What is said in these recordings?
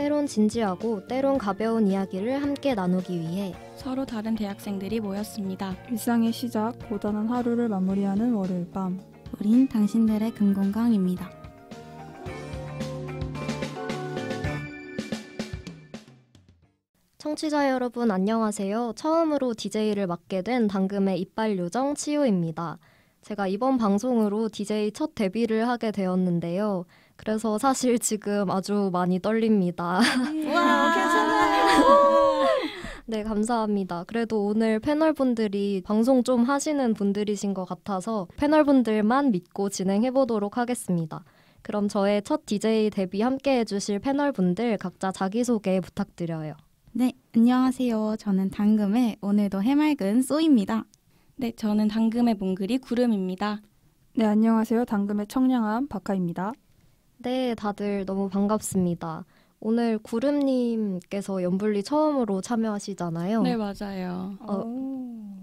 때론 진지하고 때론 가벼운 이야기를 함께 나누기 위해 서로 다른 대학생들이 모였습니다. 일상의 시작, 고단한 하루를 마무리하는 월요일 밤. 우린 당신들의 금공강입니다. 청취자 여러분 안녕하세요. 처음으로 DJ를 맡게 된 당금의 이빨 요정 치유입니다. 제가 이번 방송으로 DJ 첫 데뷔를 하게 되었는데요. 그래서 사실 지금 아주 많이 떨립니다. 와, 괜찮아요. 네, 감사합니다. 그래도 오늘 패널분들이 방송 좀 하시는 분들이신 것 같아서 패널분들만 믿고 진행해보도록 하겠습니다. 그럼 저의 첫 DJ 데뷔 함께 해주실 패널분들 각자 자기소개 부탁드려요. 네, 안녕하세요. 저는 당금의 오늘도 해맑은 쏘입니다. 네, 저는 당금의 몽글이 구름입니다. 네, 안녕하세요. 당금의 청량함 박하입니다. 네, 다들 너무 반갑습니다. 오늘 구름님께서 연불리 처음으로 참여하시잖아요. 네, 맞아요.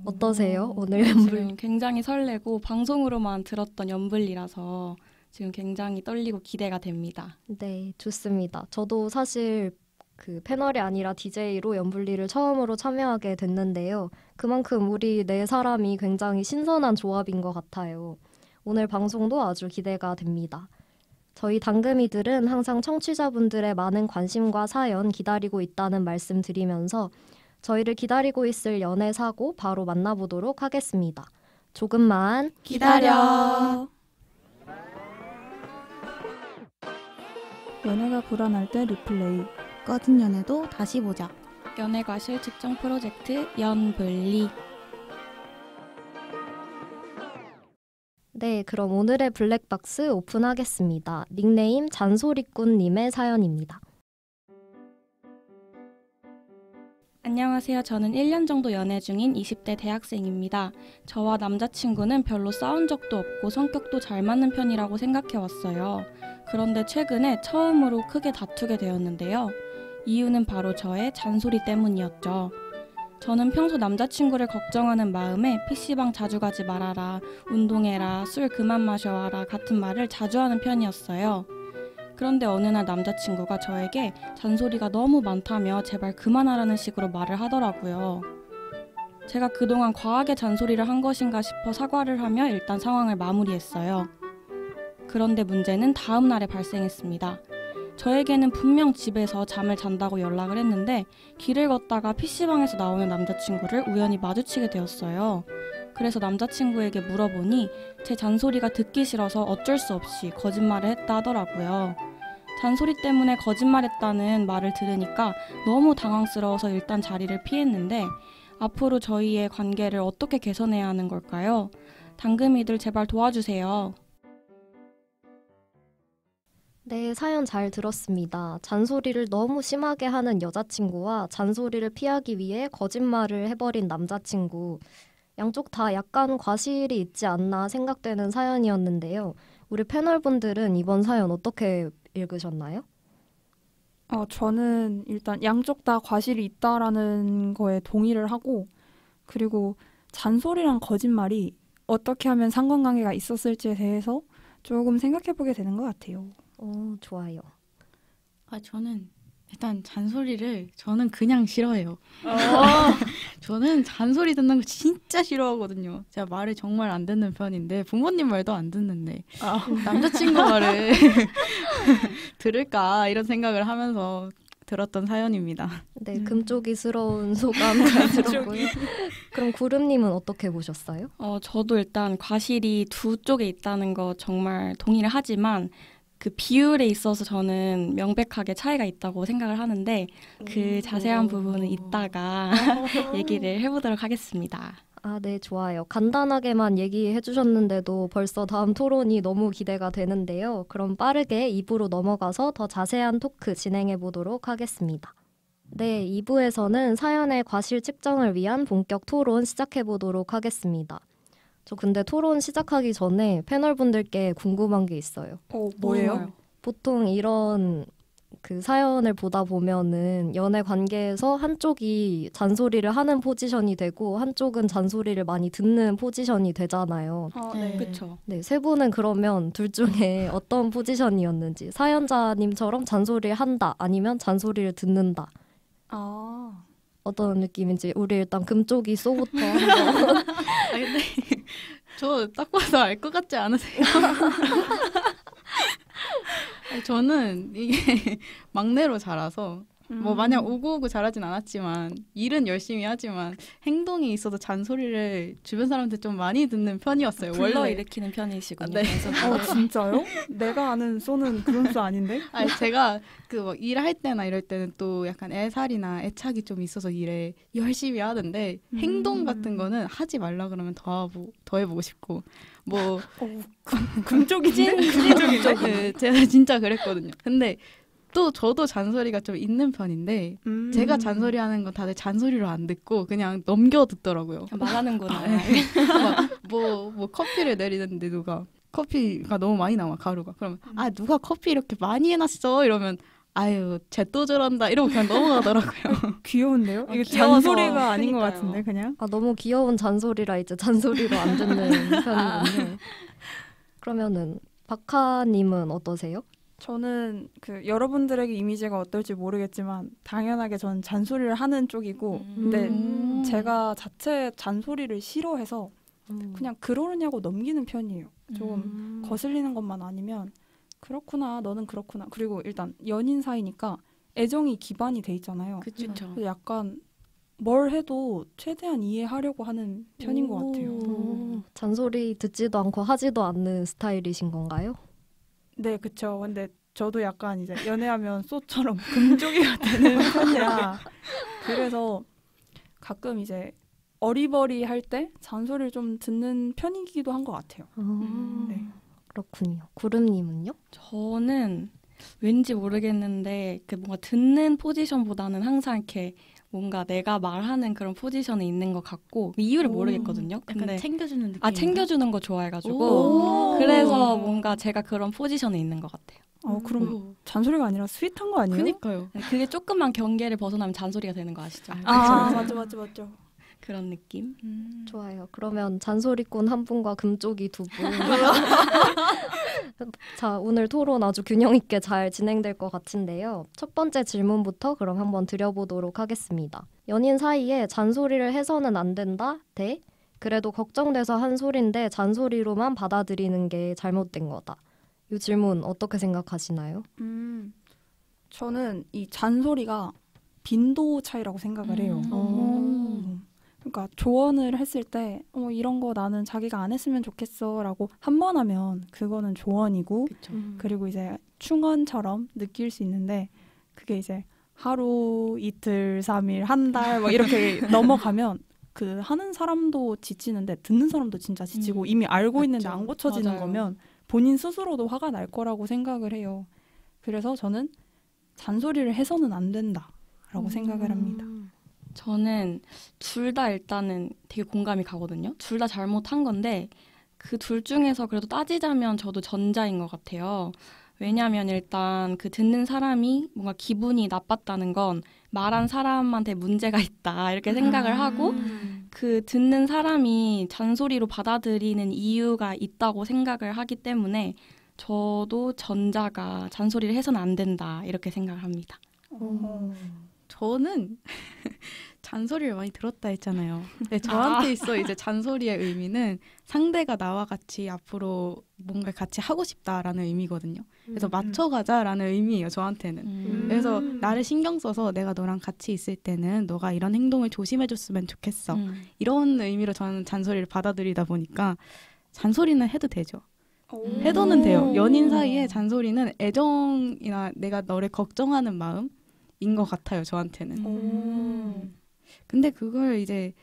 어떠세요? 오늘 지금 연불리? 굉장히 설레고 방송으로만 들었던 연불리라서 지금 굉장히 떨리고 기대가 됩니다. 네, 좋습니다. 저도 사실 그 패널이 아니라 DJ로 연불리를 처음으로 참여하게 됐는데요. 그만큼 우리 네 사람이 굉장히 신선한 조합인 것 같아요. 오늘 방송도 아주 기대가 됩니다. 저희 당금이들은 항상 청취자분들의 많은 관심과 사연 기다리고 있다는 말씀 드리면서 저희를 기다리고 있을 연애 사고 바로 만나보도록 하겠습니다. 조금만 기다려. 연애가 불안할 때 리플레이. 꺼진 연애도 다시 보자. 연애과실 측정 프로젝트 연불리. 네, 그럼 오늘의 블랙박스 오픈하겠습니다. 닉네임 잔소리꾼님의 사연입니다. 안녕하세요. 저는 1년 정도 연애 중인 20대 대학생입니다. 저와 남자친구는 별로 싸운 적도 없고 성격도 잘 맞는 편이라고 생각해왔어요. 그런데 최근에 처음으로 크게 다투게 되었는데요. 이유는 바로 저의 잔소리 때문이었죠. 저는 평소 남자친구를 걱정하는 마음에 PC방 자주 가지 말아라, 운동해라, 술 그만 마셔와라 같은 말을 자주 하는 편이었어요. 그런데 어느 날 남자친구가 저에게 잔소리가 너무 많다며 제발 그만하라는 식으로 말을 하더라고요. 제가 그동안 과하게 잔소리를 한 것인가 싶어 사과를 하며 일단 상황을 마무리했어요. 그런데 문제는 다음 날에 발생했습니다. 저에게는 분명 집에서 잠을 잔다고 연락을 했는데 길을 걷다가 PC방에서 나오는 남자친구를 우연히 마주치게 되었어요. 그래서 남자친구에게 물어보니 제 잔소리가 듣기 싫어서 어쩔 수 없이 거짓말을 했다 하더라고요. 잔소리 때문에 거짓말했다는 말을 들으니까 너무 당황스러워서 일단 자리를 피했는데 앞으로 저희의 관계를 어떻게 개선해야 하는 걸까요? 당금이들 제발 도와주세요. 네, 사연 잘 들었습니다. 잔소리를 너무 심하게 하는 여자친구와 잔소리를 피하기 위해 거짓말을 해버린 남자친구. 양쪽 다 약간 과실이 있지 않나 생각되는 사연이었는데요. 우리 패널분들은 이번 사연 어떻게 읽으셨나요? 저는 일단 양쪽 다 과실이 있다라는 거에 동의를 하고, 그리고 잔소리랑 거짓말이 어떻게 하면 상관관계가 있었을지에 대해서 조금 생각해보게 되는 것 같아요. 좋아요. 저는 일단 잔소리를 저는 그냥 싫어해요. 저는 잔소리 듣는 거 진짜 싫어하거든요. 제가 말을 정말 안 듣는 편인데 부모님 말도 안 듣는데 남자친구 말을 들을까 이런 생각을 하면서 들었던 사연입니다. 네, 금쪽이스러운 소감 잘 들었고요. 그럼 구름님은 어떻게 보셨어요? 저도 일단 과실이 두 쪽에 있다는 거 정말 동의를 하지만 그 비율에 있어서 저는 명백하게 차이가 있다고 생각을 하는데 그 자세한 부분은 이따가 얘기를 해보도록 하겠습니다. 네, 좋아요. 간단하게만 얘기해 주셨는데도 벌써 다음 토론이 너무 기대가 되는데요. 그럼 빠르게 2부로 넘어가서 더 자세한 토크 진행해 보도록 하겠습니다. 네, 2부에서는 사연의 과실 측정을 위한 본격 토론 시작해 보도록 하겠습니다. 저 근데 토론 시작하기 전에 패널분들께 궁금한 게 있어요. 뭐예요? 보통 이런 그 사연을 보다 보면은 연애 관계에서 한쪽이 잔소리를 하는 포지션이 되고 한쪽은 잔소리를 많이 듣는 포지션이 되잖아요. 네. 그쵸. 네, 세 분은 그러면 둘 중에 어떤 포지션이었는지 사연자님처럼 잔소리를 한다 아니면 잔소리를 듣는다 아, 어떤 느낌인지 우리 일단 금쪽이 쏘부터 한번. 아 근데 저 딱 봐도 알 것 같지 않으세요? 아니, 저는 이게 막내로 자라서 뭐 마냥 오구오구 잘하진 않았지만 일은 열심히 하지만 행동에 있어서 잔소리를 주변 사람한테 좀 많이 듣는 편이었어요. 불러 원래 일으키는 편이시군요. 네. 진짜요? 내가 아는 쏘는 그런 쏘 아닌데? 아니 제가 그 뭐 일할 때나 이럴 때는 또 약간 애살이나 애착이 좀 있어서 일에 열심히 하는데 행동 같은 거는 하지 말라 그러면 더 해보고 싶고 뭐 금쪽이지? 네, 제가 진짜 그랬거든요. 근데 또 저도 잔소리가 좀 있는 편인데 제가 잔소리하는 건 다들 잔소리로 안 듣고 그냥 넘겨 듣더라고요. 말하는구나. 뭐 커피를 내리는데 누가 커피가 너무 많이 나와 가루가 그러면 아 누가 커피 이렇게 많이 해놨어 이러면 아유 쟤 또 저런다 이러고 그냥 넘어가더라고요. 귀여운데요? 이게 귀여워서. 잔소리가 아닌 것 그러니까요. 같은데 그냥? 아 너무 귀여운 잔소리라 이제 잔소리로 안 듣는 편이군요. 그러면은 박하님은 어떠세요? 저는 그 여러분들에게 이미지가 어떨지 모르겠지만 당연하게 저는 잔소리를 하는 쪽이고 근데 제가 자체 잔소리를 싫어해서 그냥 그러느냐고 넘기는 편이에요. 조금 거슬리는 것만 아니면 그렇구나 너는 그렇구나. 그리고 일단 연인 사이니까 애정이 기반이 돼 있잖아요. 그쵸. 그래서 약간 뭘 해도 최대한 이해하려고 하는 편인 것 같아요. 잔소리 듣지도 않고 하지도 않는 스타일이신 건가요? 네, 그쵸. 근데 저도 약간 이제 연애하면 소처럼 금쪽이가 되는 편이라 그래서 가끔 이제 어리버리할 때 잔소리를 좀 듣는 편이기도 한 것 같아요. 네. 그렇군요. 구름님은요? 저는 왠지 모르겠는데 그 뭔가 듣는 포지션보다는 항상 이렇게 뭔가 내가 말하는 그런 포지션에 있는 것 같고 이유를 모르겠거든요. 약간 근데 챙겨주는 느낌. 챙겨주는 거 좋아해가지고 그래서 뭔가 제가 그런 포지션에 있는 것 같아요. 그럼 잔소리가 아니라 스윗한 거 아니에요? 그니까요. 그게 조금만 경계를 벗어나면 잔소리가 되는 거 아시죠? 맞죠. 그런 느낌? 좋아요. 그러면 잔소리꾼 한 분과 금쪽이 두 분. 자, 오늘 토론 아주 균형 있게 잘 진행될 것 같은데요. 첫 번째 질문부터 그럼 한번 드려보도록 하겠습니다. 연인 사이에 잔소리를 해서는 안 된다? 대? 그래도 걱정돼서 한 소린데 잔소리로만 받아들이는 게 잘못된 거다. 이 질문 어떻게 생각하시나요? 저는 이 잔소리가 빈도 차이라고 생각을 해요. 그러니까 조언을 했을 때 이런 거 나는 자기가 안 했으면 좋겠어 라고 한 번 하면 그거는 조언이고 그리고 이제 충언처럼 느낄 수 있는데 그게 이제 하루, 이틀, 3일, 한 달 뭐 이렇게 넘어가면 그 하는 사람도 지치는데 듣는 사람도 진짜 지치고 이미 알고 있는데 안 고쳐지는 맞아요. 거면 본인 스스로도 화가 날 거라고 생각을 해요. 그래서 저는 잔소리를 해서는 안 된다라고 생각을 합니다. 저는 둘 다 일단은 되게 공감이 가거든요. 둘 다 잘못한 건데 그 둘 중에서 그래도 따지자면 저도 전자인 것 같아요. 왜냐하면 일단 그 듣는 사람이 뭔가 기분이 나빴다는 건 말한 사람한테 문제가 있다 이렇게 생각을 하고 그 듣는 사람이 잔소리로 받아들이는 이유가 있다고 생각을 하기 때문에 저도 전자가 잔소리를 해서는 안 된다 이렇게 생각을 합니다. 저는 잔소리를 많이 들었다 했잖아요. 근데 저한테 있어 이제 잔소리의 의미는 상대가 나와 같이 앞으로 뭔가 같이 하고 싶다라는 의미거든요. 그래서 맞춰가자라는 의미예요, 저한테는. 그래서 나를 신경 써서 내가 너랑 같이 있을 때는 너가 이런 행동을 조심해줬으면 좋겠어. 이런 의미로 저는 잔소리를 받아들이다 보니까 잔소리는 해도 되죠. 해도는 돼요. 연인 사이에 잔소리는 애정이나 내가 너를 걱정하는 마음인 것 같아요, 저한테는. 근데 그걸 이제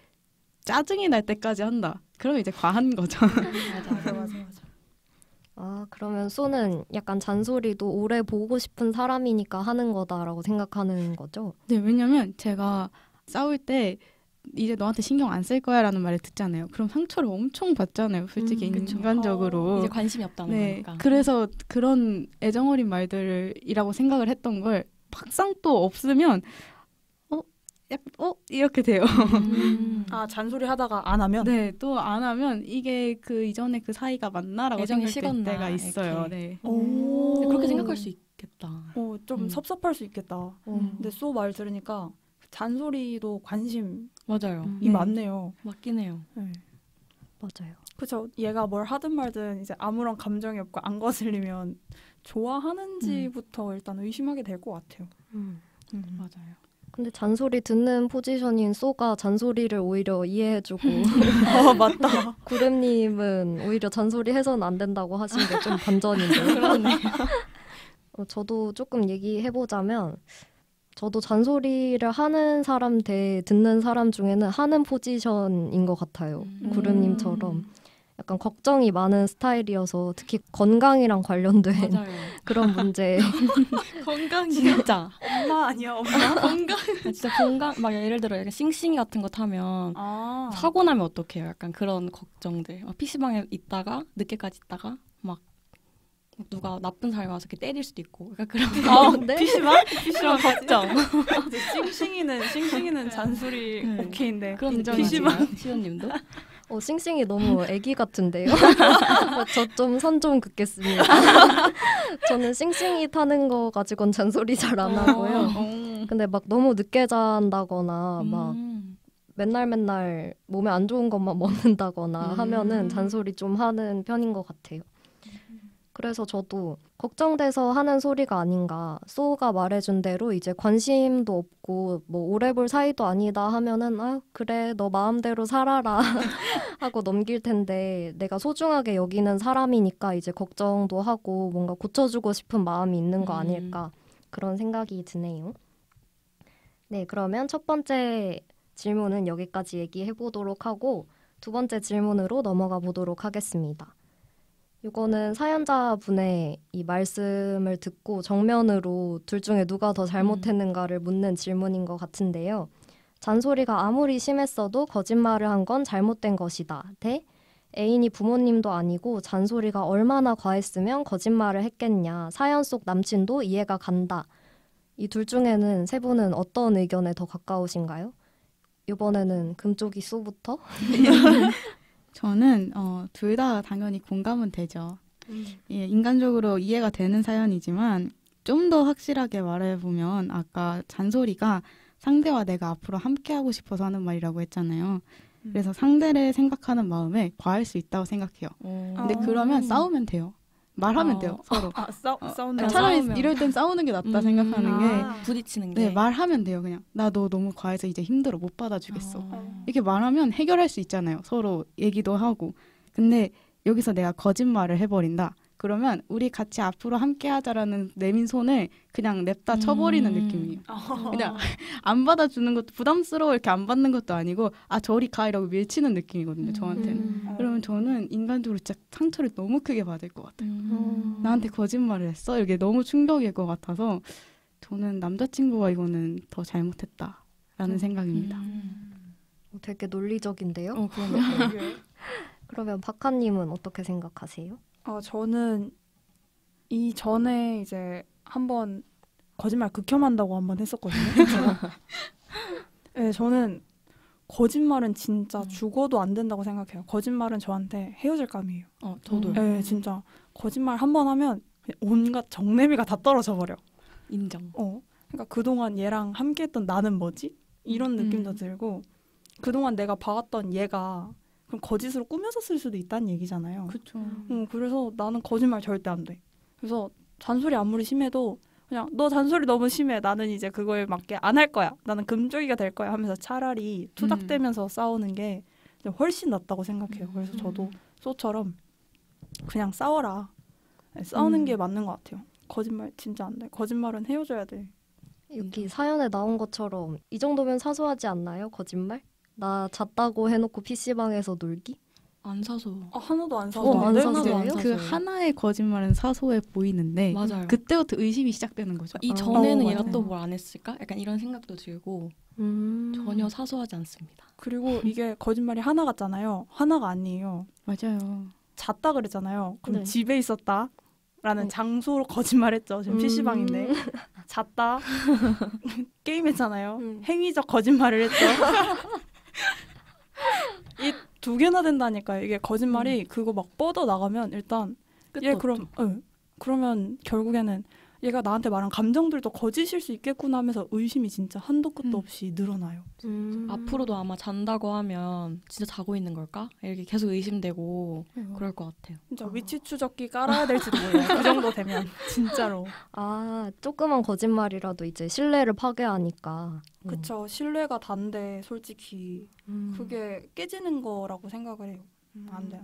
짜증이 날 때까지 한다. 그러면 이제 과한 거죠. 맞아. 아, 그러면 쏘는 약간 잔소리도 오래 보고 싶은 사람이니까 하는 거다라고 생각하는 거죠? 네, 왜냐면 제가 싸울 때 이제 너한테 신경 안 쓸 거야라는 말을 듣잖아요. 그럼 상처를 엄청 받잖아요. 솔직히 그쵸. 인간적으로. 이제 관심이 없다는 네, 거니까. 그래서 그런 애정어린 말들이라고 생각을 했던 걸 막상 또 없으면 약간 이렇게 돼요. 아 잔소리 하다가 안 하면 네, 또 안 하면 이게 그 이전에 그 사이가 맞나라고 애정이 생각될 식었나, 때가 있어요. 이렇게. 네. 오. 그렇게 생각할 수 있겠다. 좀 섭섭할 수 있겠다. 근데 쏘 말 들으니까 잔소리도 관심이 맞아요. 많네요. 맞긴 해요. 네. 맞아요. 그쵸. 얘가 뭘 하든 말든 이제 아무런 감정이 없고 안 거슬리면 좋아하는지부터 일단 의심하게 될 것 같아요. 맞아요. 근데 잔소리 듣는 포지션인 쏘가 잔소리를 오히려 이해해주고 맞다. 구름님은 오히려 잔소리 해서는 안 된다고 하신 게 좀 반전인데요. 그러네. 저도 조금 얘기해보자면 저도 잔소리를 하는 사람 대 듣는 사람 중에는 하는 포지션인 것 같아요. 구름님처럼 약간 걱정이 많은 스타일이어서 특히 건강이랑 관련된 맞아요. 그런 문제 건강 진짜. 엄마 아니야 엄마? 건강. 진짜 건강. 막 예를 들어 약간 싱싱이 같은 거 타면 아. 사고 나면 어떡해요? 약간 그런 걱정들. PC방에 있다가 늦게까지 있다가 막 누가 나쁜 사람이 와서 이렇게 때릴 수도 있고. 약간 그런 거. 네? 그런 걱정. 싱싱이는 잔소리 네. 오케이인데 그런 PC방 느낌이지만 시온님도. 싱싱이 너무 애기 같은데요. 저 좀 선 좀 긋겠습니다. 저는 싱싱이 타는 거 가지고는 잔소리 잘 안 하고요. 근데 막 너무 늦게 잔다거나 막 맨날 몸에 안 좋은 것만 먹는다거나 하면은 잔소리 좀 하는 편인 것 같아요. 그래서 저도 걱정돼서 하는 소리가 아닌가. 소가 말해준 대로 이제 관심도 없고 뭐 오래 볼 사이도 아니다 하면은 아 그래 너 마음대로 살아라 하고 넘길 텐데 내가 소중하게 여기는 사람이니까 이제 걱정도 하고 뭔가 고쳐주고 싶은 마음이 있는 거 아닐까 그런 생각이 드네요. 네, 그러면 첫 번째 질문은 여기까지 얘기해 보도록 하고 두 번째 질문으로 넘어가 보도록 하겠습니다. 이거는 사연자분의 이 말씀을 듣고 정면으로 둘 중에 누가 더 잘못했는가를 묻는 질문인 것 같은데요. 잔소리가 아무리 심했어도 거짓말을 한 건 잘못된 것이다. 대 애인이 부모님도 아니고 잔소리가 얼마나 과했으면 거짓말을 했겠냐. 사연 속 남친도 이해가 간다. 이 둘 중에는 세 분은 어떤 의견에 더 가까우신가요? 이번에는 금쪽이 쏘부터? 저는 둘 다 당연히 공감은 되죠. 예, 인간적으로 이해가 되는 사연이지만 좀 더 확실하게 말해보면 아까 잔소리가 상대와 내가 앞으로 함께하고 싶어서 하는 말이라고 했잖아요. 그래서 상대를 생각하는 마음에 과할 수 있다고 생각해요. 근데 그러면 싸우면 돼요. 말하면 돼요, 서로. 싸운다. 차라리 싸우면. 이럴 땐 싸우는 게 낫다 생각하는 게 부딪히는 게. 네, 말하면 돼요. 그냥 나 너 너무 과해서 이제 힘들어 못 받아주겠어. 이렇게 말하면 해결할 수 있잖아요. 서로 얘기도 하고. 근데 여기서 내가 거짓말을 해버린다. 그러면 우리 같이 앞으로 함께하자라는 내민 손을 그냥 냅다 쳐버리는 느낌이에요. 그냥 안 받아주는 것도 부담스러워 이렇게 안 받는 것도 아니고 아 저리 가 이라고 밀치는 느낌이거든요. 저한테는. 그러면 저는 인간적으로 진짜 상처를 너무 크게 받을 것 같아요. 나한테 거짓말을 했어? 이게 너무 충격일 것 같아서 저는 남자친구가 이거는 더 잘못했다라는 생각입니다. 되게 논리적인데요. 그러네. 그러면 박하님은 어떻게 생각하세요? 저는 이전에 이제 한번 거짓말 극혐한다고 한번 했었거든요. 네, 저는 거짓말은 진짜 죽어도 안 된다고 생각해요. 거짓말은 저한테 헤어질 감이에요. 저도요. 네, 진짜 거짓말 한 번 하면 그냥 온갖 정내미가 다 떨어져 버려. 인정. 그러니까 그동안 얘랑 함께했던 나는 뭐지? 이런 느낌도 들고 그동안 내가 봐왔던 얘가 그럼 거짓으로 꾸며서 쓸 수도 있다는 얘기잖아요. 그렇죠. 그래서 나는 거짓말 절대 안 돼. 그래서 잔소리 아무리 심해도 그냥 너 잔소리 너무 심해. 나는 이제 그거에 맞게 안 할 거야. 나는 금쪽이가 될 거야 하면서 차라리 투닥대면서 싸우는 게 훨씬 낫다고 생각해요. 그래서 저도 소처럼 그냥 싸워라. 싸우는 게 맞는 것 같아요. 거짓말 진짜 안 돼. 거짓말은 헤어져야 돼. 여기 사연에 나온 것처럼 이 정도면 사소하지 않나요? 거짓말? 나 잤다고 해놓고 PC방에서 놀기? 안 사서. 하나도 안 안 사소한데? 사소해요? 그 하나의 거짓말은 사소해 보이는데 맞아요. 그때부터 의심이 시작되는 거죠. 이 전에는 어, 얘가 맞아요. 또 뭘 안 했을까? 약간 이런 생각도 들고 전혀 사소하지 않습니다. 그리고 이게 거짓말이 하나 같잖아요. 하나가 아니에요. 맞아요. 잤다 그랬잖아요. 그럼 네. 집에 있었다 라는 어. 장소로 거짓말했죠. 지금 PC방인데 잤다 게임했잖아요. 행위적 거짓말을 했죠. 이 두 개나 된다니까요. 이게 거짓말이 그거 막 뻗어 나가면 일단 얘 그럼 그러면 결국에는 얘가 나한테 말한 감정들도 거짓일 수 있겠구나 하면서 의심이 진짜 한도 끝도 없이 늘어나요. 앞으로도 아마 잔다고 하면 진짜 자고 있는 걸까? 이렇게 계속 의심되고 그럴 것 같아요. 진짜 위치 추적기 깔아야 될지도 몰라요. 그 정도 되면 진짜로. 조그만 거짓말이라도 이제 신뢰를 파괴하니까. 그쵸. 신뢰가 단데 솔직히 그게 깨지는 거라고 생각을 해요. 안 돼.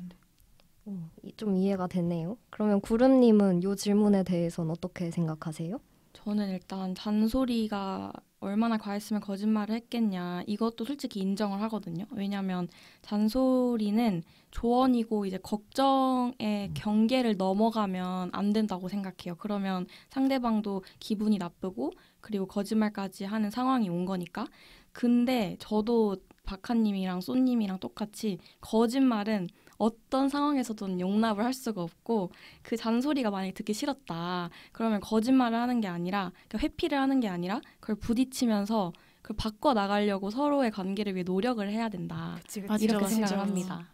좀 이해가 되네요. 그러면 구름님은 이 질문에 대해서는 어떻게 생각하세요? 저는 일단 잔소리가 얼마나 과했으면 거짓말을 했겠냐 이것도 솔직히 인정을 하거든요. 왜냐하면 잔소리는 조언이고 이제 걱정의 경계를 넘어가면 안 된다고 생각해요. 그러면 상대방도 기분이 나쁘고 그리고 거짓말까지 하는 상황이 온 거니까. 근데 저도 박하님이랑 쏘님이랑 똑같이 거짓말은 어떤 상황에서든 용납을 할 수가 없고 그 잔소리가 만약에 듣기 싫었다. 그러면 거짓말을 하는 게 아니라 그러니까 회피를 하는 게 아니라 그걸 부딪히면서 그걸 바꿔나가려고 서로의 관계를 위해 노력을 해야 된다. 그치. 이렇게 맞아, 생각을 맞아. 합니다.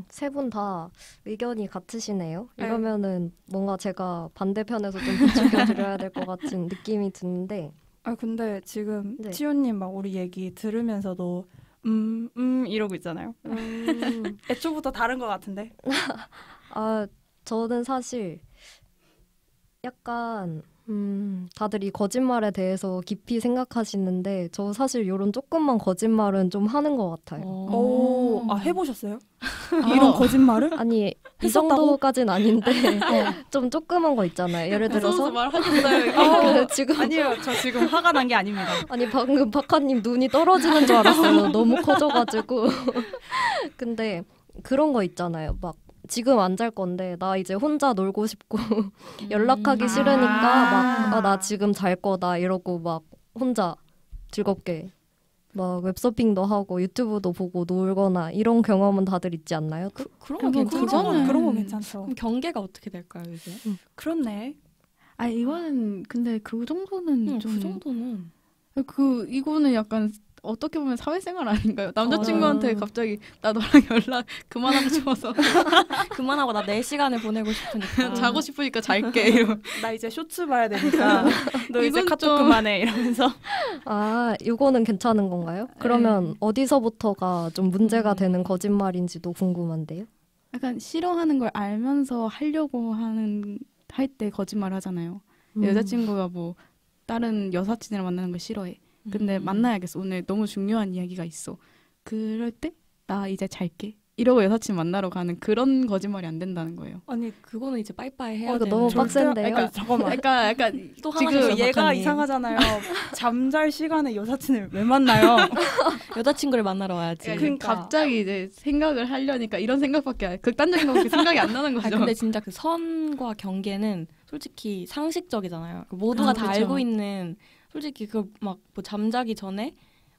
세 분 다 의견이 같으시네요. 네. 이러면은 뭔가 제가 반대편에서 좀 부추겨드려야 될 것 같은 느낌이 드는데 근데 지금 네. 치호님 막 우리 얘기 들으면서도 이러고 있잖아요. 애초부터 다른 것 같은데. 저는 사실 약간 다들 이 거짓말에 대해서 깊이 생각하시는데 저 사실 이런 조금만 거짓말은 좀 하는 것 같아요. 해보셨어요? 이런 거짓말을? 아니 이 했었다고? 정도까진 아닌데 좀 조그만 거 있잖아요. 예를 들어서 말하셨어요. 지금 아니요, 저 지금 화가 난 게 아닙니다. 아니 방금 박하님 눈이 떨어지는 줄 알았어요. 너무 커져가지고. 근데 그런 거 있잖아요. 막 지금 안 잘 건데 나 이제 혼자 놀고 싶고 연락하기 싫으니까 막 나 지금 잘 거다 이러고 막 혼자 즐겁게 막 웹서핑도 하고 유튜브도 보고 놀거나 이런 경험은 다들 있지 않나요? 그런 거 괜찮잖아요. 그런 거 괜찮죠. 그럼 경계가 어떻게 될까요, 이게? 그렇네. 이거는 근데 그 정도는 좀 그 정도는 이거는 약간 어떻게 보면 사회생활 아닌가요? 남자친구한테 맞아요. 갑자기 나 너랑 연락 그만하고 싶어서 그만하고 나 내 시간을 보내고 싶으니까 자고 싶으니까 잘게 이러면 나 이제 쇼츠 봐야 되니까 너 이제 이건 카톡 좀- 그만해 이러면서. 이거는 괜찮은 건가요? 그러면 어디서부터가 좀 문제가 되는 거짓말인지도 궁금한데요. 약간 싫어하는 걸 알면서 하려고 할 때 거짓말 하잖아요. 여자친구가 뭐 다른 여사친이랑 만나는 걸 싫어해. 근데 만나야겠어. 오늘 너무 중요한 이야기가 있어. 그럴 때 나 이제 잘게. 이러고 여사친 만나러 가는 그런 거짓말이 안 된다는 거예요. 아니 그거는 이제 빠이빠이 해야 이거 되는 너무 거. 빡센데요? 잠깐만. 약간 또 하나 지금 있어요, 얘가 박하님. 이상하잖아요. 잠잘 시간에 여사친을 왜 만나요? 여자친구를 만나러 와야지. 그러니까. 갑자기 이제 생각을 하려니까 이런 생각밖에 극단적인 거밖에 생각이 안 나는 거죠. 근데 진짜 그 선과 경계는 솔직히 상식적이잖아요. 모두가 다 그쵸. 알고 있는 솔직히 그 막 뭐 잠자기 전에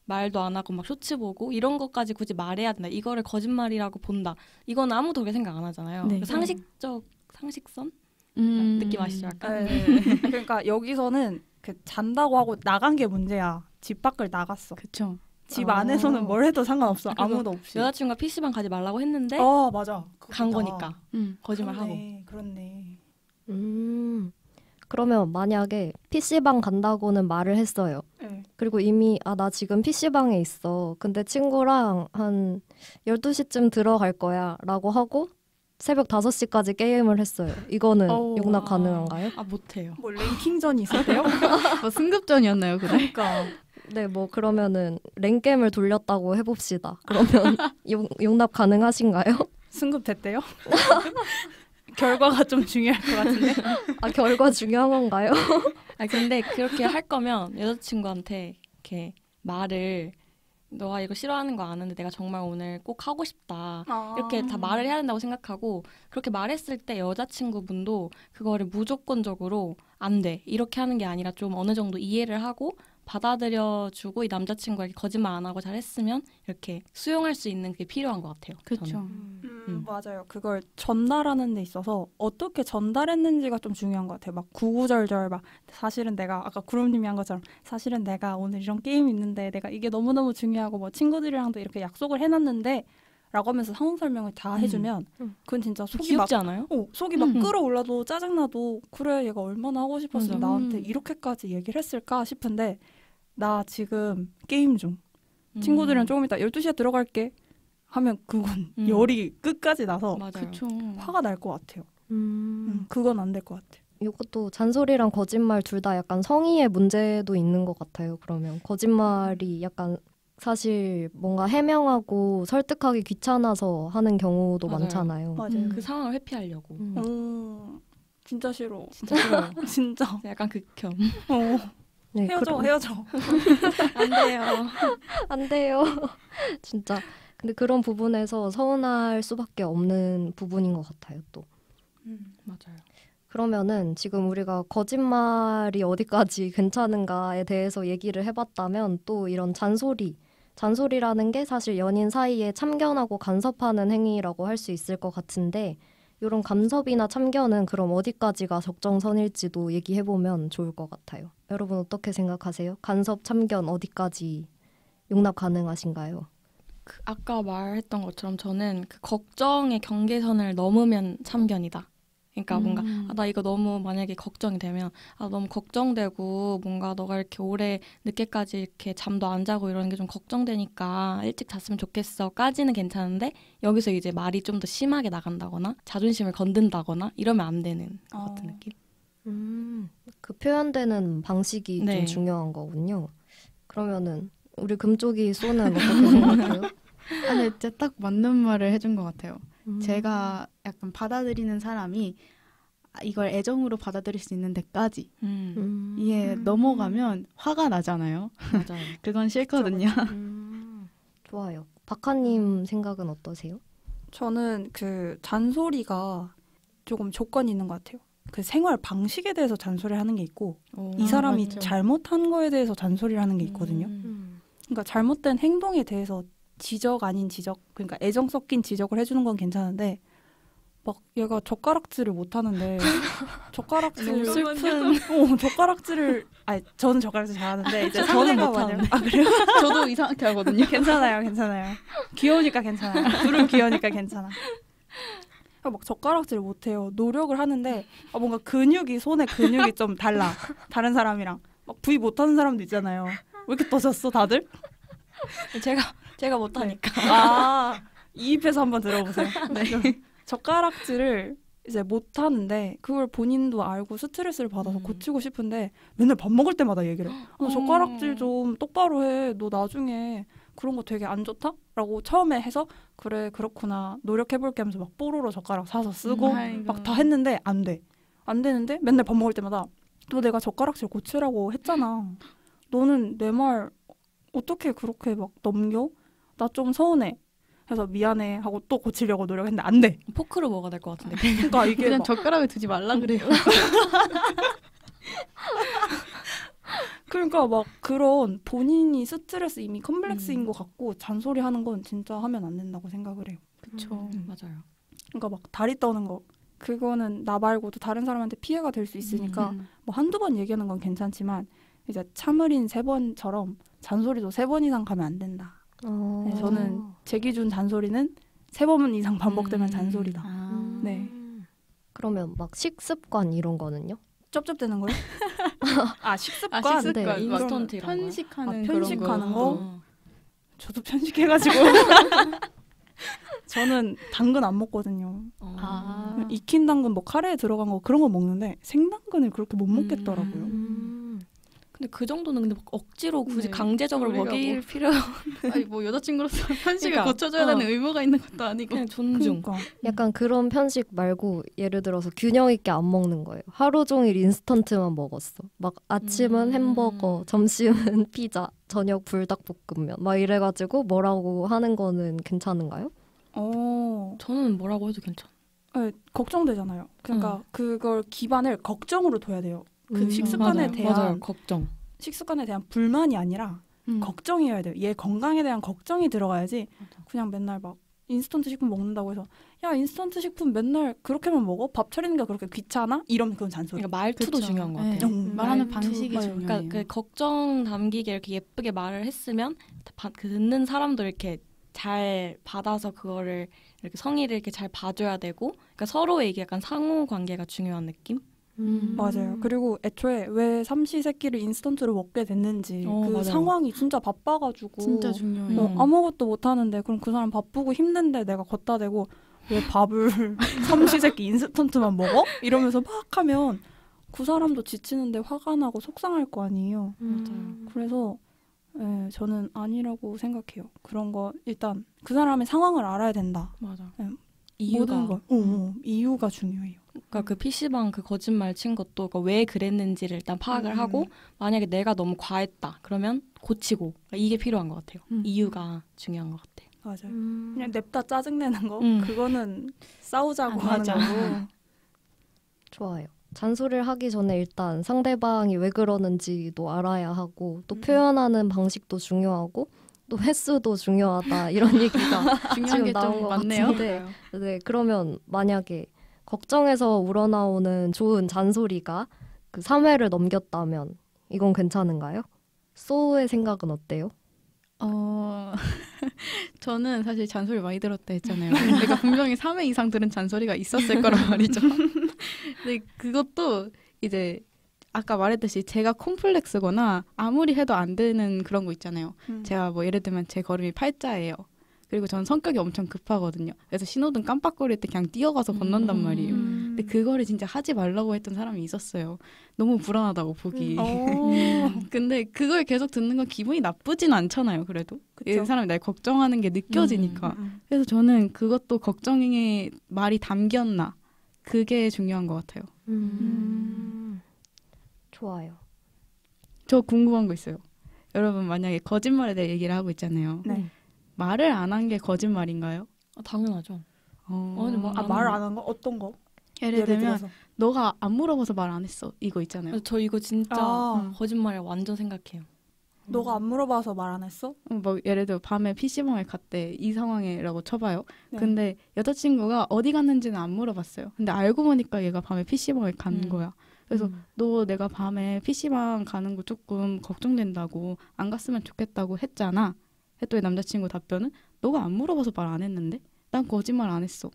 말도 안 하고 막 쇼츠 보고 이런 것까지 굳이 말해야 된다. 이거를 거짓말이라고 본다. 이건 아무도 그렇게 생각 안 하잖아요. 네. 그 상식선 느낌 아시죠? 약간? 네. 그러니까 여기서는 그 잔다고 하고 나간 게 문제야. 집 밖을 나갔어. 그쵸. 집 안에서는 뭘 해도 상관없어. 그리고 아무도 없이. 여자친구가 PC방 가지 말라고 했는데 맞아. 간 그거다. 거니까 거짓말하고. 그렇네. 그러면 만약에 PC방 간다고는 말을 했어요. 네. 그리고 이미 나 지금 PC방에 있어. 근데 친구랑 한 12시쯤 들어갈 거야 라고 하고 새벽 5시까지 게임을 했어요. 이거는 용납 가능한가요? 못해요. 뭐 랭킹전이 있었대요? 뭐 승급전이었나요, 그날? 그러니까 네, 뭐 그러면은 랭겜을 돌렸다고 해봅시다. 그러면 용납 가능하신가요? 승급됐대요? 결과가 좀 중요할 것 같은데. 결과 중요한 건가요? 근데 그렇게 할 거면 여자친구한테 이렇게 말을 너가 이거 싫어하는 거 아는데 내가 정말 오늘 꼭 하고 싶다. 아. 이렇게 다 말을 해야 된다고 생각하고 그렇게 말했을 때 여자친구분도 그거를 무조건적으로 안 돼. 이렇게 하는 게 아니라 좀 어느 정도 이해를 하고 받아들여주고 이 남자친구에게 거짓말 안 하고 잘했으면 이렇게 수용할 수 있는 게 필요한 것 같아요. 그렇죠. 저는. 맞아요. 그걸 전달하는 데 있어서 어떻게 전달했는지가 좀 중요한 것 같아요. 막 구구절절 막 사실은 내가 아까 구름님이 한 것처럼 사실은 내가 오늘 이런 게임이 있는데 내가 이게 너무너무 중요하고 뭐 친구들이랑도 이렇게 약속을 해놨는데 라고 하면서 상황 설명을 다 해주면 그건 진짜 속이 막 귀엽지 않아요? 속이 막 끌어올라도 짜증나도 그래 얘가 얼마나 하고 싶었으면 맞아. 나한테 이렇게까지 얘기를 했을까 싶은데 나 지금 게임 중 친구들이랑 조금 이따 12시에 들어갈게 하면 그건 열이 끝까지 나서 맞아요. 그렇죠. 화가 날 것 같아요. 그건 안 될 것 같아요. 이것도 잔소리랑 거짓말 둘 다 약간 성의의 문제도 있는 것 같아요. 그러면 거짓말이 약간 사실 뭔가 해명하고 설득하기 귀찮아서 하는 경우도 맞아요. 많잖아요. 맞아요. 그 상황을 회피하려고. 진짜 싫어. 진짜 싫어요. 진짜. 약간 극혐. 네, 헤어져. 안 돼요. 안 돼요. 진짜. 근데 그런 부분에서 서운할 수밖에 없는 부분인 것 같아요, 또. 맞아요. 그러면은 지금 우리가 거짓말이 어디까지 괜찮은가에 대해서 얘기를 해봤다면 또 이런 잔소리라는 게 사실 연인 사이에 참견하고 간섭하는 행위라고 할 수 있을 것 같은데 이런 간섭이나 참견은 그럼 어디까지가 적정선일지도 얘기해보면 좋을 것 같아요. 여러분 어떻게 생각하세요? 간섭, 참견 어디까지 용납 가능하신가요? 아까 말했던 것처럼 저는 그 걱정의 경계선을 넘으면 참견이다. 그러니까 뭔가 나 이거 너무 만약에 걱정이 되면 너무 걱정되고 뭔가 너가 이렇게 오래 늦게까지 이렇게 잠도 안 자고 이러는 게 좀 걱정되니까 일찍 잤으면 좋겠어까지는 괜찮은데 여기서 이제 말이 좀 더 심하게 나간다거나 자존심을 건든다거나 이러면 안 되는 것 같은 느낌. 그 표현되는 방식이 네. 좀 중요한 거군요. 그러면은 우리 금쪽이 쏘는 어떻게 생각해요? 아니, 진짜 딱 맞는 말을 해준 것 같아요. 제가 약간 받아들이는 사람이 이걸 애정으로 받아들일 수 있는 데까지 이게 넘어가면 화가 나잖아요. 맞아요. 그건 싫거든요. 좋아요. 박하님 생각은 어떠세요? 저는 그 잔소리가 조금 조건이 있는 것 같아요. 그 생활 방식에 대해서 잔소리를 하는 게 있고 이 사람이 맞죠. 잘못한 거에 대해서 잔소리를 하는 게 있거든요. 그러니까 잘못된 행동에 대해서 지적 아닌 지적, 그러니까 애정 섞인 지적을 해주는 건 괜찮은데 막 얘가 젓가락질을 못 하는데 젓가락질 젓가락질을 저는 젓가락질 잘하는데 이제 상대가 만약 그래요? 저도 이상하게 하거든요. 괜찮아요. 귀여우니까 괜찮아요. 둘은 귀여우니까 괜찮아. 막 젓가락질을 못해요. 노력을 하는데 뭔가 손에 근육이 좀 달라. 다른 사람이랑 막 부위 못하는 사람도 있잖아요. 왜 이렇게 떠졌어 다들? 제가 못하니까. 이입해서 한번 들어보세요. 네. 젓가락질을 이제 못하는데 그걸 본인도 알고 스트레스를 받아서 고치고 싶은데 맨날 밥 먹을 때마다 얘기를 해. 젓가락질 좀 똑바로 해. 너 나중에 그런 거 되게 안 좋다? 라고 처음에 해서 그래 그렇구나 노력해볼게 하면서 막 뽀로로 젓가락 사서 쓰고 막 다 했는데 안 돼. 안 되는데 맨날 밥 먹을 때마다 너 내가 젓가락질 고치라고 했잖아. 너는 내 말 어떻게 그렇게 막 넘겨? 나 좀 서운해. 해서 미안해 하고 또 고치려고 노력했는데 안 돼. 포크로 먹어야 될 것 같은데. 그러니까 이게 그냥 막 젓가락을 두지 말라 그래요. 그러니까 막 그런 본인이 스트레스 이미 컴플렉스인 것 같고 잔소리하는 건 진짜 하면 안 된다고 생각을 해요. 그렇죠. 맞아요. 그러니까 막 다리 떠는 거 그거는 나 말고도 다른 사람한테 피해가 될 수 있으니까 뭐 한두 번 얘기하는 건 괜찮지만 이제 참을인 3번처럼 잔소리도 3번 이상 가면 안 된다. 네, 저는 제 기준 잔소리는 3번 이상 반복되면 잔소리다. 네. 그러면 막 식습관 이런 거는요? 쩝쩝대는 거요? 식습관? 식습관. 네, 막 인스턴트 이런 거요? 편식하는 편식하는 그런 거? 저도 편식해가지고 저는 당근 안 먹거든요. 익힌 당근 뭐 카레에 들어간 거 그런 거 먹는데 생당근을 그렇게 못 먹겠더라고요. 근데 그 정도는 근데 막 억지로 굳이 네. 강제적으로 우리가 먹일 필요 아니 뭐 여자친구로서 편식을 그러니까, 고쳐줘야 되는 의무가 있는 것도 아니고. 그냥 존중. 그러니까. 약간 그런 편식 말고 예를 들어서 균형 있게 안 먹는 거예요. 하루 종일 인스턴트만 먹었어. 막 아침은 햄버거, 점심은 피자, 저녁 불닭볶음면 막 이래가지고 뭐라고 하는 거는 괜찮은가요? 저는 뭐라고 해도 괜찮아. 네, 걱정되잖아요. 그러니까 그걸 기반을 걱정으로 둬야 돼요. 그 식습관에 맞아요. 대한 맞아요. 걱정. 식습관에 대한 불만이 아니라 걱정이어야 돼요. 얘 건강에 대한 걱정이 들어가야지. 그냥 맨날 막 인스턴트 식품 먹는다고 해서 야 인스턴트 식품 맨날 그렇게만 먹어? 밥 차리는 게 그렇게 귀찮아? 이러면 그건 잔소리. 그러니까 말투도 그쵸. 중요한 것 네. 같아요. 말하는 말투, 방식이 맞아요. 중요해요. 그러니까 그 걱정 담기게 이렇게 예쁘게 말을 했으면 그 듣는 사람도 이렇게 잘 받아서 그거를 이렇게 성의를 이렇게 잘 봐줘야 되고, 그러니까 서로의 이게 약간 상호 관계가 중요한 느낌? 맞아요. 그리고 애초에 왜 삼시세끼를 인스턴트로 먹게 됐는지 그 맞아요. 상황이 진짜 바빠가지고 진짜 중요해요. 아무것도 못하는데 그럼 그 사람 바쁘고 힘든데 내가 걷다 대고 왜 밥을 삼시세끼 인스턴트만 먹어? 이러면서 막 하면 그 사람도 지치는데 화가 나고 속상할 거 아니에요. 그래서 네, 저는 아니라고 생각해요. 그런 거 일단 그 사람의 상황을 알아야 된다. 맞아. 네. 이유가. 모든 거 이유가 중요해요. 그러니까 그 PC방 그 거짓말 친 것도 그러니까 왜 그랬는지를 일단 파악을 하고, 만약에 내가 너무 과했다 그러면 고치고, 그러니까 이게 필요한 것 같아요. 이유가 중요한 것 같아요. 맞아요. 그냥 냅다 짜증내는 거 음. 그거는 싸우자고 하는 맞아. 거고. 좋아요. 잔소리를 하기 전에 일단 상대방이 왜 그러는지도 알아야 하고 또 표현하는 방식도 중요하고 또 횟수도 중요하다 이런 얘기가 중요한 지금 게 나온 좀 것 많네요. 같은데 네, 그러면 만약에 걱정해서 우러나오는 좋은 잔소리가 그 3회를 넘겼다면 이건 괜찮은가요? 소의 생각은 어때요? 저는 사실 잔소리 많이 들었다 했잖아요. 내가 분명히 3회 이상 들은 잔소리가 있었을 거란 말이죠. 근데 그것도 이제 아까 말했듯이 제가 콤플렉스거나 아무리 해도 안 되는 그런 거 있잖아요. 제가 뭐 예를 들면 제 걸음이 팔자예요. 그리고 저는 성격이 엄청 급하거든요. 그래서 신호등 깜빡거릴 때 그냥 뛰어가서 건넌단 말이에요. 근데 그거를 진짜 하지 말라고 했던 사람이 있었어요. 너무 불안하다고 보기. 근데 그걸 계속 듣는 건 기분이 나쁘진 않잖아요. 그래도 이 사람이 날 걱정하는 게 느껴지니까. 그래서 저는 그것도 걱정의 말이 담겼나, 그게 중요한 것 같아요. 좋아요. 저 궁금한 거 있어요. 여러분 만약에 거짓말에 대해 얘기를 하고 있잖아요. 네. 말을 안 한 게 거짓말인가요? 당연하죠. 근데 뭐 말을 안 한 거? 어떤 거? 예를 들면 들어서. 너가 안 물어봐서 말 안 했어. 이거 있잖아요. 그래서 저 이거 진짜 거짓말을 완전 생각해요. 너가 안 물어봐서 말 안 했어? 뭐 예를 들어 밤에 PC방을 갔대. 이 상황이라고 쳐봐요. 네. 근데 여자친구가 어디 갔는지는 안 물어봤어요. 근데 알고 보니까 얘가 밤에 PC방을 간 거야. 그래서 너 내가 밤에 PC방 가는 거 조금 걱정된다고 안 갔으면 좋겠다고 했잖아. 했더니 남자친구 답변은 너가 안 물어봐서 말 안 했는데? 난 거짓말 안 했어.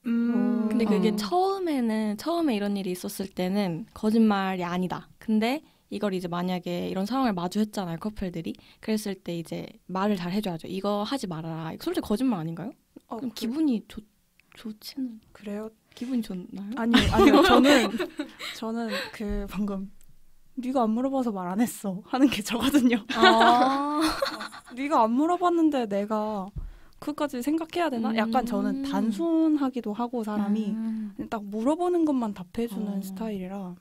근데 그게 처음에 이런 일이 있었을 때는 거짓말이 아니다. 근데 이걸 이제 만약에 이런 상황을 마주했잖아요, 커플들이. 그랬을 때 이제 말을 잘 해줘야죠. 이거 하지 말아라. 이거 솔직히 거짓말 아닌가요? 그럼 기분이 좋지는. 그래요? 기분이 좋나요? 아니요. 저는 그 방금 네가 안 물어봐서 말 안 했어 하는 게 저거든요. 네가 안 물어봤는데 내가 그것까지 생각해야 되나? 약간 저는 단순하기도 하고 사람이 딱 물어보는 것만 답해주는 스타일이라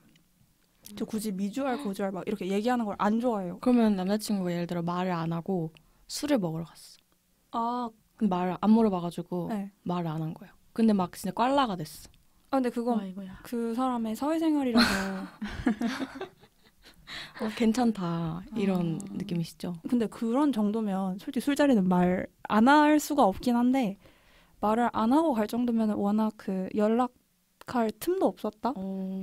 저 굳이 미주알 고주알 막 이렇게 얘기하는 걸 안 좋아해요. 그러면 남자친구가 예를 들어 말을 안 하고 술을 먹으러 갔어. 그럼 말을 안 물어봐가지고 네. 말을 안 한 거예요. 근데 막 진짜 꽐라가 됐어. 근데 그건 아이고야. 그 사람의 사회생활이라서 괜찮다 이런 느낌이시죠? 근데 그런 정도면 솔직히 술자리는 말 안 할 수가 없긴 한데 말을 안 하고 갈 정도면 워낙 그 연락할 틈도 없었다?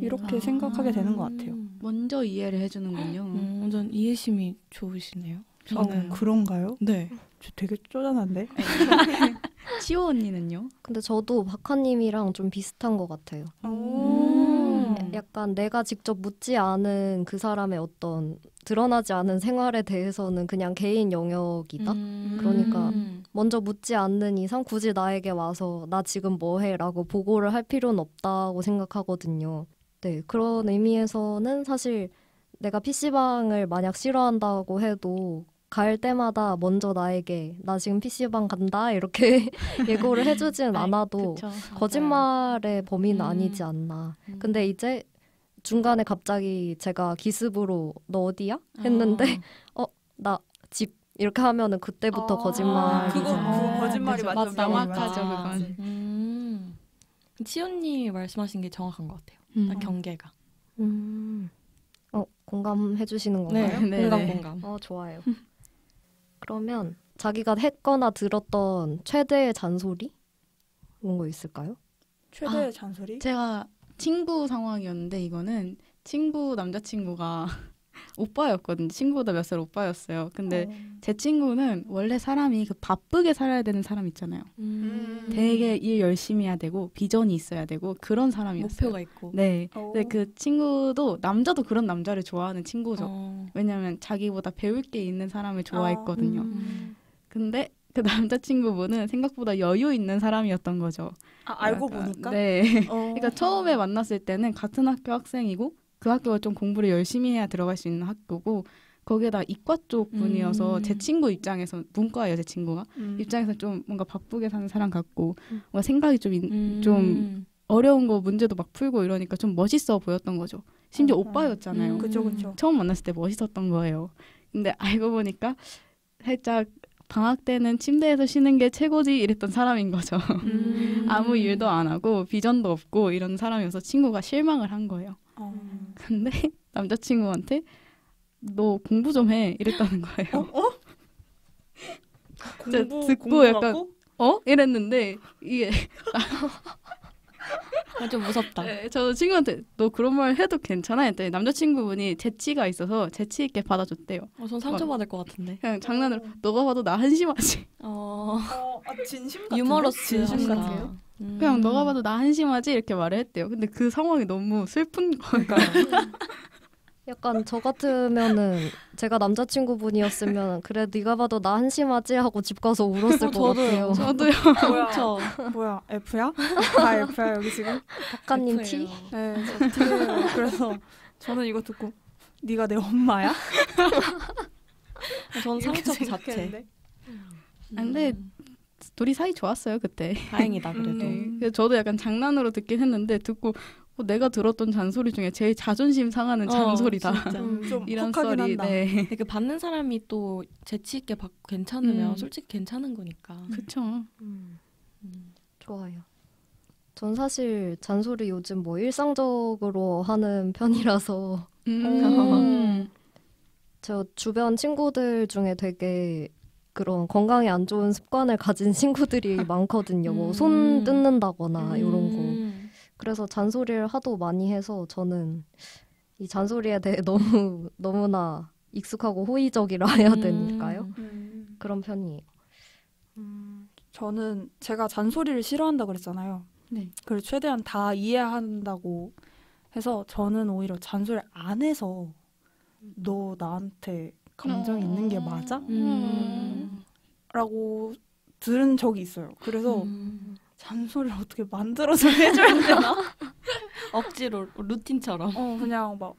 이렇게 생각하게 되는 것 같아요. 먼저 이해를 해주는군요. 완전 이해심이 좋으시네요. 그런가요? 네. 저 되게 쪼잔한데? 치호 언니는요? 근데 저도 박하님이랑 좀 비슷한 것 같아요. 약간 내가 직접 묻지 않은 그 사람의 어떤 드러나지 않은 생활에 대해서는 그냥 개인 영역이다. 그러니까 먼저 묻지 않는 이상 굳이 나에게 와서 나 지금 뭐 해? 라고 보고를 할 필요는 없다고 생각하거든요. 네, 그런 의미에서는 사실 내가 PC방을 만약 싫어한다고 해도 갈 때마다 먼저 나에게 나 지금 PC방 간다 이렇게 예고를 해주진 않아도 그쵸. 거짓말의 범위는 아니지 않나. 근데 이제 중간에 갑자기 제가 기습으로 너 어디야? 했는데 나 집 이렇게 하면은 그때부터 거짓말이죠. 그거 거짓말이 그죠. 맞죠. 명확하죠, 맞아. 그건. 치호님이 말씀하신 게 정확한 것 같아요. 딱 경계가. 공감해 주시는 건가요? 네. 공감. 좋아요. 그러면 자기가 했거나 들었던 최대의 잔소리? 이런 거 있을까요? 최대의 잔소리? 제가 친구 상황이었는데 이거는 친구 남자친구가 오빠였거든요. 친구보다 몇 살 오빠였어요. 근데 제 친구는 원래 사람이 그 바쁘게 살아야 되는 사람 있잖아요. 되게 일 열심히 해야 되고 비전이 있어야 되고 그런 사람이었어요. 목표가 있고. 네. 근데 그 친구도 남자도 그런 남자를 좋아하는 친구죠. 왜냐면 자기보다 배울 게 있는 사람을 좋아했거든요. 근데 그 남자친구분은 생각보다 여유 있는 사람이었던 거죠. 알고 약간, 보니까? 네. 그러니까 처음에 만났을 때는 같은 학교 학생이고 그 학교가 좀 공부를 열심히 해야 들어갈 수 있는 학교고 거기에다 이과 쪽 분이어서 제 친구 입장에서 문과예요. 제 친구가 입장에서 좀 뭔가 바쁘게 사는 사람 같고 뭔가 생각이 좀 어려운 거 문제도 막 풀고 이러니까 좀 멋있어 보였던 거죠. 심지어 오빠였잖아요. 그쵸. 처음 만났을 때 멋있었던 거예요. 근데 알고 보니까 살짝 방학 때는 침대에서 쉬는 게 최고지 이랬던 사람인 거죠. 아무 일도 안 하고 비전도 없고 이런 사람이어서 친구가 실망을 한 거예요. 근데 남자친구한테 너 공부 좀 해 이랬다는 거예요. 듣고 약간 이랬는데 이게 좀 무섭다. 네, 저 친구한테 너 그런 말 해도 괜찮아? 했더니 남자친구분이 재치가 있어서 재치 있게 받아줬대요. 전 상처받을 것 같은데. 그냥 장난으로 너가 봐도 나 한심하지. 진심 같은데? 유머러스 진심 같아요? 그냥 너가 봐도 나 한심하지 이렇게 말을 했대요. 근데 그 상황이 너무 슬픈 거예요. 약간 저 같으면은 제가 남자친구분이었으면 그래 네가 봐도 나 한심하지 하고 집 가서 울었을 것 같아요. 저도요. 뭐야 F야? 다 F야 여기 지금? 작가님 T? 네, 저 T예요. 그래서 저는 이거 듣고 네가 내 엄마야? 전 이렇게 상처 자체. 생각했는데. 근데 둘이 사이 좋았어요 그때. 다행이다 그래도. 네. 그래서 저도 약간 장난으로 듣긴 했는데 듣고 내가 들었던 잔소리 중에 제일 자존심 상하는 잔소리다. 좀 이런 혹하긴 썰이. 한다. 네. 근데 그 받는 사람이 또 재치 있게 받고 괜찮으면 솔직히 괜찮은 거니까. 그쵸. 좋아요. 전 사실 잔소리 요즘 뭐 일상적으로 하는 편이라서 저 주변 친구들 중에 되게 그런 건강에 안 좋은 습관을 가진 친구들이 많거든요. 뭐 손 뜯는다거나 이런 거. 그래서 잔소리를 하도 많이 해서 저는 이 잔소리에 대해 너무나 익숙하고 호의적이라 해야 될까요? 그런 편이에요. 저는 제가 잔소리를 싫어한다 그랬잖아요. 네. 그걸 최대한 다 이해한다고 해서 저는 오히려 잔소리 안 해서 너 나한테 감정 있는 게 맞아? 라고 들은 적이 있어요. 그래서 잔소리를 어떻게 만들어서 해줘야 되나? 억지로 루틴처럼. 그냥 막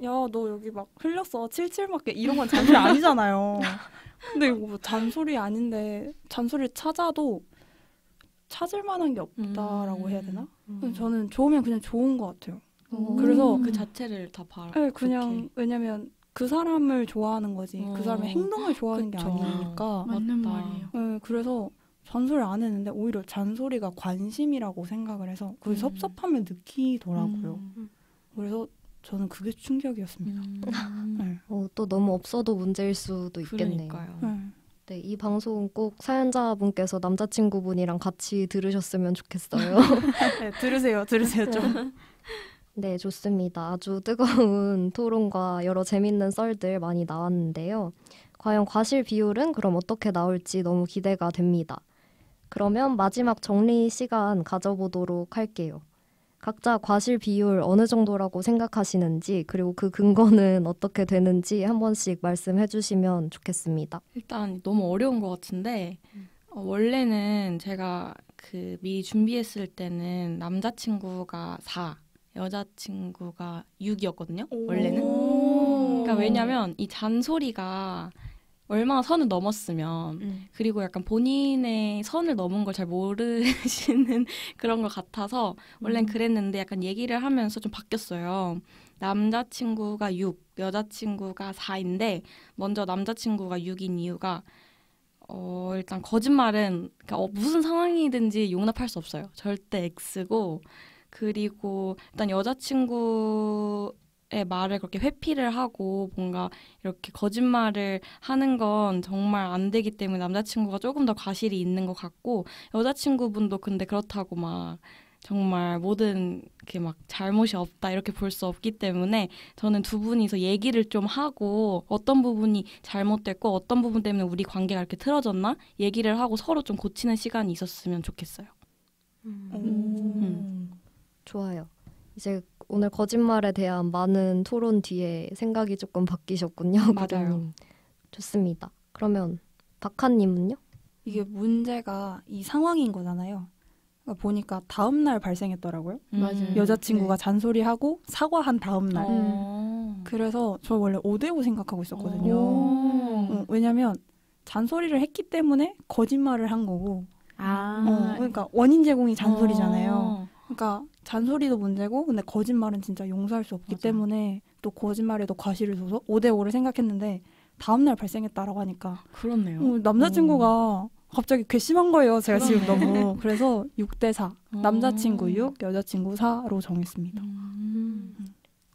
야 너 여기 막 흘렸어 칠칠 맞게 이런 건 잔소리 아니잖아요. 근데 이거 뭐 잔소리 아닌데 잔소리를 찾아도 찾을 만한 게 없다라고 해야 되나? 저는 좋으면 그냥 좋은 것 같아요. 그래서 그 자체를 다 봐. 네, 그냥 왜냐면 그 사람을 좋아하는 거지 그 사람의 행동을 좋아하는 그쵸. 게 아니니까. 맞는 맞다. 말이에요. 네, 그래서 잔소리 안 했는데 오히려 잔소리가 관심이라고 생각을 해서 그게 섭섭함을 느끼더라고요. 그래서 저는 그게 충격이었습니다. 네. 또 너무 없어도 문제일 수도 있겠네요. 그러니까요. 네, 이 방송 꼭 사연자분께서 남자친구분이랑 같이 들으셨으면 좋겠어요. 네, 들으세요 좀. 네, 좋습니다. 아주 뜨거운 토론과 여러 재밌는 썰들 많이 나왔는데요. 과연 과실 비율은 그럼 어떻게 나올지 너무 기대가 됩니다. 그러면 마지막 정리 시간 가져보도록 할게요. 각자 과실 비율 어느 정도라고 생각하시는지 그리고 그 근거는 어떻게 되는지 한 번씩 말씀해 주시면 좋겠습니다. 일단 너무 어려운 것 같은데 원래는 제가 그 미리 준비했을 때는 남자친구가 4 여자친구가 6이었거든요. 원래는. 오. 그러니까 왜냐면 이 잔소리가 얼마나 선을 넘었으면 그리고 약간 본인의 선을 넘은 걸 잘 모르시는 그런 것 같아서 원래는 그랬는데 약간 얘기를 하면서 좀 바뀌었어요. 남자친구가 6, 여자친구가 4인데 먼저 남자친구가 6인 이유가 일단 거짓말은 그러니까 무슨 상황이든지 용납할 수 없어요. 절대 X고 그리고 일단 여자친구의 말을 그렇게 회피를 하고 뭔가 이렇게 거짓말을 하는 건 정말 안 되기 때문에 남자친구가 조금 더 과실이 있는 것 같고 여자친구분도 근데 그렇다고 막 정말 모든 게 막 잘못이 없다 이렇게 볼 수 없기 때문에 저는 두 분이서 얘기를 좀 하고 어떤 부분이 잘못됐고 어떤 부분 때문에 우리 관계가 이렇게 틀어졌나 얘기를 하고 서로 좀 고치는 시간이 있었으면 좋겠어요. 좋아요. 이제 오늘 거짓말에 대한 많은 토론 뒤에 생각이 조금 바뀌셨군요. 맞아요. 구름님. 좋습니다. 그러면 박하님은요? 이게 문제가 이 상황인 거잖아요. 그러니까 보니까 다음 날 발생했더라고요. 맞아요. 여자친구가 네. 잔소리하고 사과한 다음 날. 그래서 저 원래 5대5 생각하고 있었거든요. 왜냐면 잔소리를 했기 때문에 거짓말을 한 거고 그러니까 원인 제공이 잔소리잖아요. 그러니까 잔소리도 문제고 근데 거짓말은 진짜 용서할 수 없기 맞아. 때문에 또 거짓말에도 과실을 둬서 5대5를 생각했는데 다음날 발생했다라고 하니까 그렇네요. 남자친구가 갑자기 괘씸한 거예요. 제가 지금 그러네. 너무. 그래서 6대4. 남자친구 6, 여자친구 4로 정했습니다.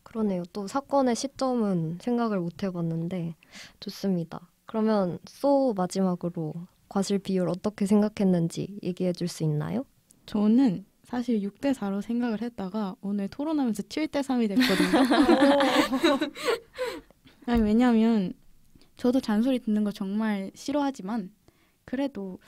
그러네요. 또 사건의 시점은 생각을 못 해봤는데 좋습니다. 그러면 소 마지막으로 과실 비율 어떻게 생각했는지 얘기해 줄 수 있나요? 저는 사실 6대4로 생각을 했다가 오늘 토론하면서 7대3이 됐거든요. 아니, 왜냐면 저도 잔소리 듣는 거 정말 싫어하지만 그래도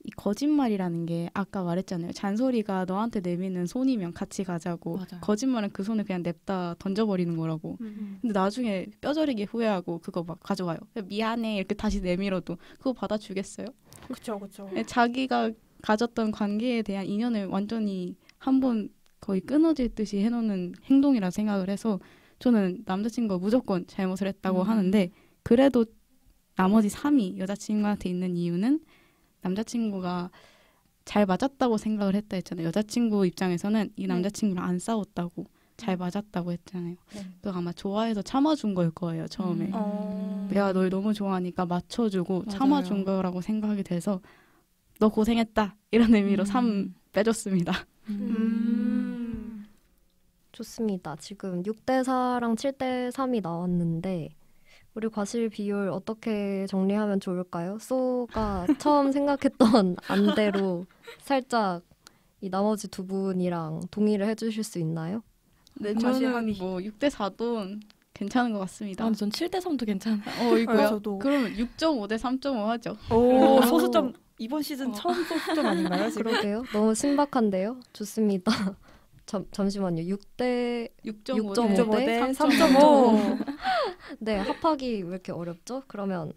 이 거짓말이라는 게 아까 말했잖아요. 잔소리가 너한테 내미는 손이면 같이 가자고. 맞아요. 거짓말은 그 손을 그냥 냅다 던져버리는 거라고. 근데 나중에 뼈저리게 후회하고 그거 막 가져와요. 미안해 이렇게 다시 내밀어도 그거 받아주겠어요? 그쵸, 그쵸. 자기가 가졌던 관계에 대한 인연을 완전히 한번 거의 끊어질 듯이 해놓는 행동이라 생각을 해서 저는 남자친구가 무조건 잘못을 했다고 하는데 그래도 나머지 3이 여자친구한테 있는 이유는 남자친구가 잘 맞았다고 생각을 했다 했잖아요. 여자친구 입장에서는 이 남자친구랑 안 싸웠다고 잘 맞았다고 했잖아요. 또 아마 좋아해서 참아준 걸 거예요. 처음에. 내가 널 너무 좋아하니까 맞춰주고 맞아요. 참아준 거라고 생각이 돼서 너 고생했다 이런 의미로 3 빼줬습니다. 좋습니다. 지금 6대4랑 7대3이 나왔는데 우리 과실 비율 어떻게 정리하면 좋을까요? 소가 처음 생각했던 안대로 살짝 이 나머지 두 분이랑 동의를 해주실 수 있나요? 네, 다시 저는 합의. 뭐 6대4도 괜찮은 것 같습니다. 아, 전 7대3도 괜찮아요. 이거요? 저도. 그러면 6.5 대 3.5 하죠. 오, 소수점 이번 시즌 처음 소수점 아닌가요? 지금? 그러게요. 너무 신박한데요. 좋습니다. 잠시만요. 6대 6.5 6.5 대 대 3.5. 네, 합하기 왜 이렇게 어렵죠? 그러면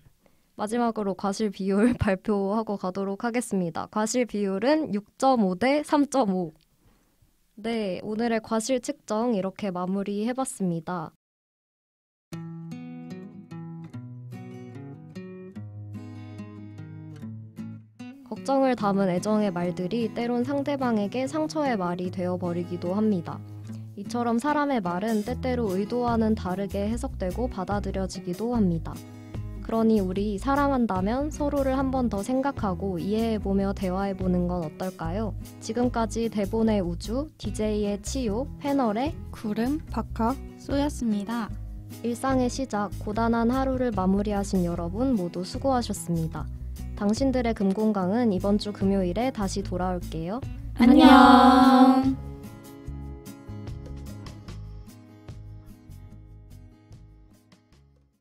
마지막으로 과실 비율 발표하고 가도록 하겠습니다. 과실 비율은 6.5 대 3.5. 네, 오늘의 과실 측정 이렇게 마무리해봤습니다. 걱정을 담은 애정의 말들이 때론 상대방에게 상처의 말이 되어버리기도 합니다. 이처럼 사람의 말은 때때로 의도와는 다르게 해석되고 받아들여지기도 합니다. 그러니 우리 사랑한다면 서로를 한 번 더 생각하고 이해해보며 대화해보는 건 어떨까요? 지금까지 대본의 우주, DJ의 치유, 패널의 구름? 박하. 쏘였습니다. 일상의 시작, 고단한 하루를 마무리하신 여러분 모두 수고하셨습니다. 당신들의 금공강은 이번 주 금요일에 다시 돌아올게요. 안녕.